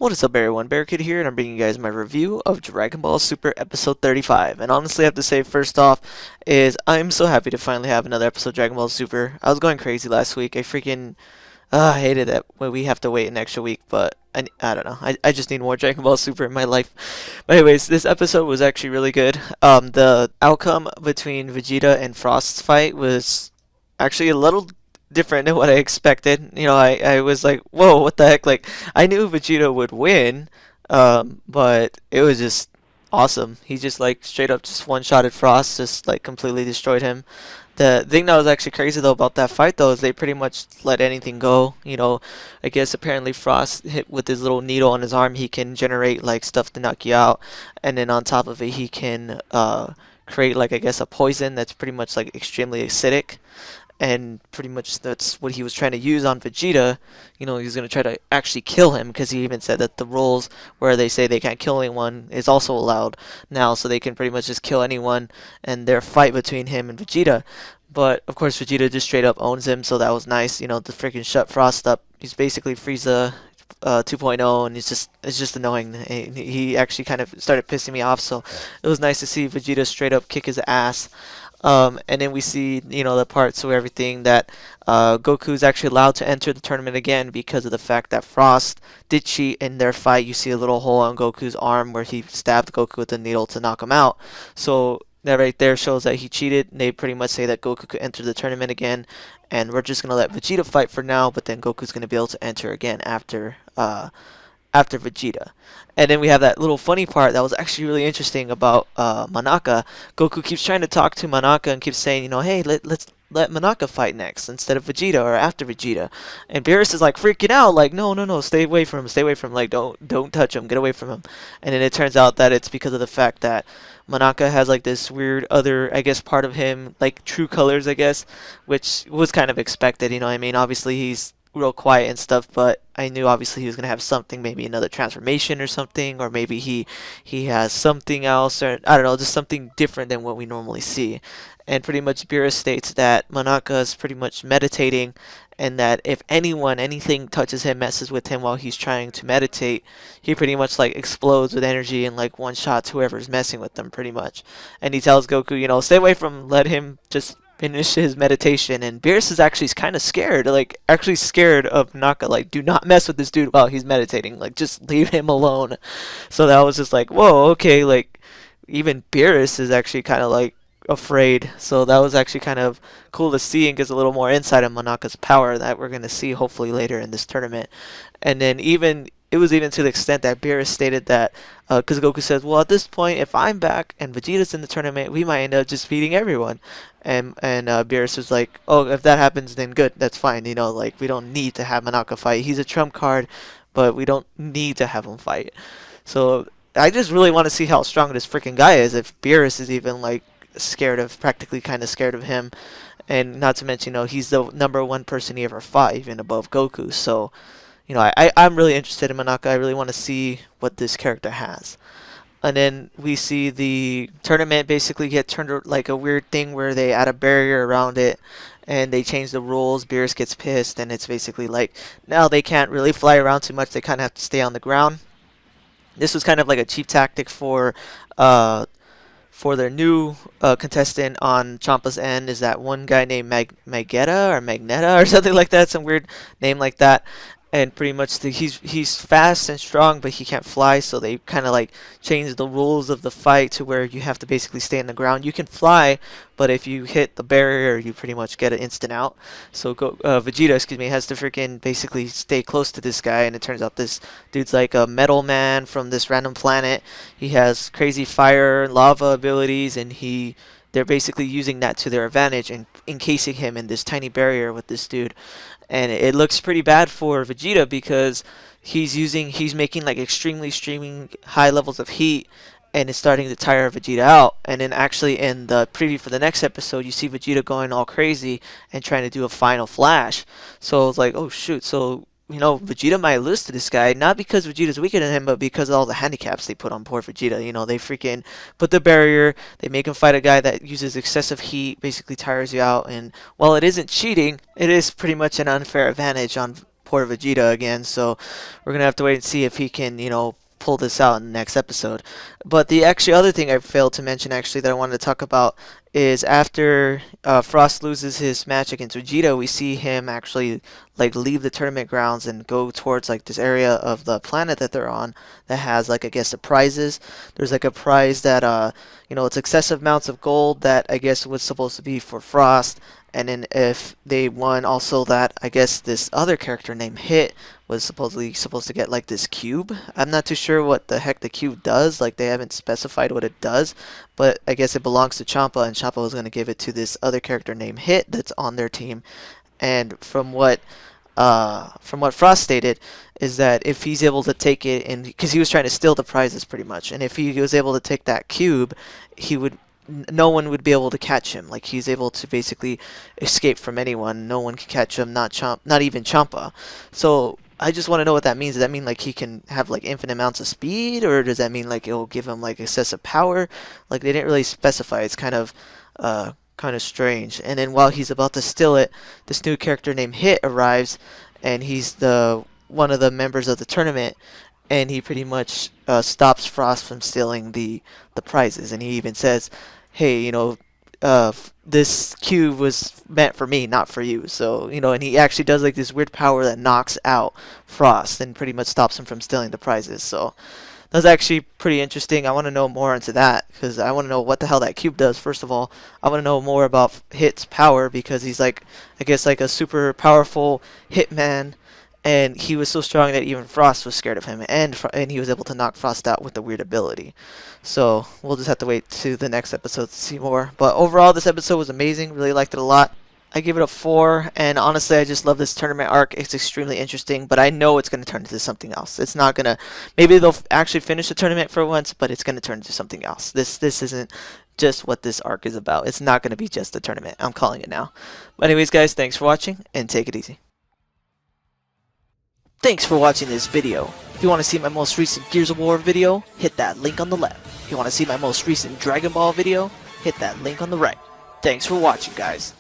What is up everyone, Barricade here, and I'm bringing you guys my review of Dragon Ball Super Episode 35. And honestly, I have to say first off is I'm so happy to finally have another episode of Dragon Ball Super. I was going crazy last week. I freaking hated it when we have to wait an extra week, but I don't know. I just need more Dragon Ball Super in my life. But anyways, this episode was actually really good. The outcome between Vegeta and Frost's fight was actually a little different than what I expected. I was like, whoa, what the heck? Like, I knew Vegeta would win, but it was just awesome. He just like straight up just one-shotted Frost, just like completely destroyed him. The thing that was actually crazy though about that fight though is they pretty much let anything go. I guess apparently Frost hit with his little needle on his arm, he can generate like stuff to knock you out, and then on top of it he can create like I guess a poison that's pretty much like extremely acidic, and pretty much that's what he was trying to use on Vegeta. He was going to try to actually kill him because he even said that the rules where they say they can't kill anyone is also allowed now, so they can pretty much just kill anyone and their fight between him and Vegeta. But of course, Vegeta just straight up owns him, so that was nice. To freaking shut Frost up. He's basically Frieza 2.0, and it's just annoying. He actually kind of started pissing me off, so it was nice to see Vegeta straight up kick his ass. And then we see, the parts where everything that Goku's actually allowed to enter the tournament again because of the fact that Frost did cheat in their fight. You see a little hole on Goku's arm where he stabbed Goku with a needle to knock him out. So that right there shows that he cheated. They pretty much say that Goku could enter the tournament again, and we're just gonna let Vegeta fight for now. But then Goku's gonna be able to enter again after Vegeta. And then we have that little funny part that was actually really interesting about Manaka. Goku keeps trying to talk to Manaka and keeps saying, hey, let's let Manaka fight next instead of Vegeta or after Vegeta. And Beerus is like freaking out, like, no, stay away from him, stay away from him, like, don't touch him, get away from him. And then it turns out that it's because of the fact that Manaka has like this weird other, I guess, part of him, like true colors, I guess, which was kind of expected, what I mean? Obviously he's real quiet and stuff, but I knew obviously he was gonna have something, maybe another transformation or something, or maybe he has something else, or I don't know, just something different than what we normally see. And pretty much Beerus states that Manaka is pretty much meditating, and that if anything touches him, messes with him while he's trying to meditate, he pretty much like explodes with energy and like one shots whoever's messing with them pretty much. And he tells Goku, stay away from him, let him just finish his meditation. And Beerus is actually kind of scared, like actually scared of Naka, like do not mess with this dude while he's meditating, like just leave him alone. So that was just like, whoa, okay, like even Beerus is actually kind of like afraid. So that was actually kind of cool to see and gives a little more insight on Manaka's power that we're going to see hopefully later in this tournament. And then it was even to the extent that Beerus stated that, because Goku says, well, at this point, if I'm back and Vegeta's in the tournament, we might end up just beating everyone. And Beerus was like, oh, if that happens, then good, that's fine. Like we don't need to have Manaka fight. He's a trump card, but we don't need to have him fight. So I just really want to see how strong this freaking guy is. If Beerus is even like practically kind of scared of him, and not to mention, he's the #1 person he ever fought, even above Goku. So I'm really interested in Manaka. I really want to see what this character has. And then we see the tournament basically get turned like a weird thing where they add a barrier around it and they change the rules. Beerus gets pissed, and it's basically like now they can't really fly around too much. They kind of have to stay on the ground. This was kind of like a cheap tactic for their new contestant on Champa's end, is that one guy named Magetta or Magneta or something like that, some weird name like that. And pretty much he's fast and strong, but he can't fly, so they kind of like changed the rules of the fight to where you have to basically stay on the ground. You can fly, but if you hit the barrier, you pretty much get an instant out. So Vegeta, excuse me, has to freaking basically stay close to this guy, and it turns out this dude's like a metal man from this random planet. He has crazy fire and lava abilities, and they're basically using that to their advantage and encasing him in this tiny barrier with this dude. And it looks pretty bad for Vegeta because he's making like extremely high levels of heat, and it's starting to tire Vegeta out. And then actually in the preview for the next episode, you see Vegeta going all crazy and trying to do a final flash. So it's like, oh shoot, so Vegeta might lose to this guy, not because Vegeta's weaker than him, but because of all the handicaps they put on poor Vegeta. They freaking put the barrier, they make him fight a guy that uses excessive heat, basically tires you out, and while it isn't cheating, it is pretty much an unfair advantage on poor poor Vegeta again. So we're gonna have to wait and see if he can, pull this out in the next episode. But the actually other thing I failed to mention actually that I wanted to talk about is after Frost loses his match against Vegeta, we see him actually like leave the tournament grounds and go towards like this area of the planet that they're on that has like I guess the prizes. There's like a prize that it's excessive amounts of gold that I guess was supposed to be for Frost. And then if they won also that I guess this other character named Hit was supposedly supposed to get like this cube. I'm not too sure what the heck the cube does. Like they haven't specified what it does, but I guess it belongs to Champa, and Champa was going to give it to this other character named Hit that's on their team. And from what Frost stated, is that if he's able to take it, and because he was trying to steal the prizes pretty much, and if he was able to take that cube, he would no one would be able to catch him. Like he's able to basically escape from anyone. No one can catch him, not even Champa. So I just want to know what that means. Does that mean like he can have like infinite amounts of speed, or does that mean like it'll give him like excessive power? Like they didn't really specify. It's kind of strange. And then while he's about to steal it, this new character named Hit arrives, and he's the one of the members of the tournament, and he pretty much stops Frost from stealing the prizes. And he even says, "Hey, this cube was meant for me, not for you." So, and he actually does like this weird power that knocks out Frost and pretty much stops him from stealing the prizes. So that's actually pretty interesting. I want to know more into that because I want to know what the hell that cube does. First of all, I want to know more about Hit's power because he's like, I guess, like a super powerful hitman, and he was so strong that even Frost was scared of him, and he was able to knock Frost out with the weird ability. So we'll just have to wait to the next episode to see more. But overall, this episode was amazing. Really liked it a lot. I give it a 4, and honestly, I just love this tournament arc. It's extremely interesting, but I know it's going to turn into something else. It's not going to... Maybe they'll actually finish the tournament for once, but it's going to turn into something else. This isn't just what this arc is about. It's not going to be just a tournament. I'm calling it now. But anyways, guys, thanks for watching, and take it easy. Thanks for watching this video. If you want to see my most recent Gears of War video, hit that link on the left. If you want to see my most recent Dragon Ball video, hit that link on the right. Thanks for watching, guys.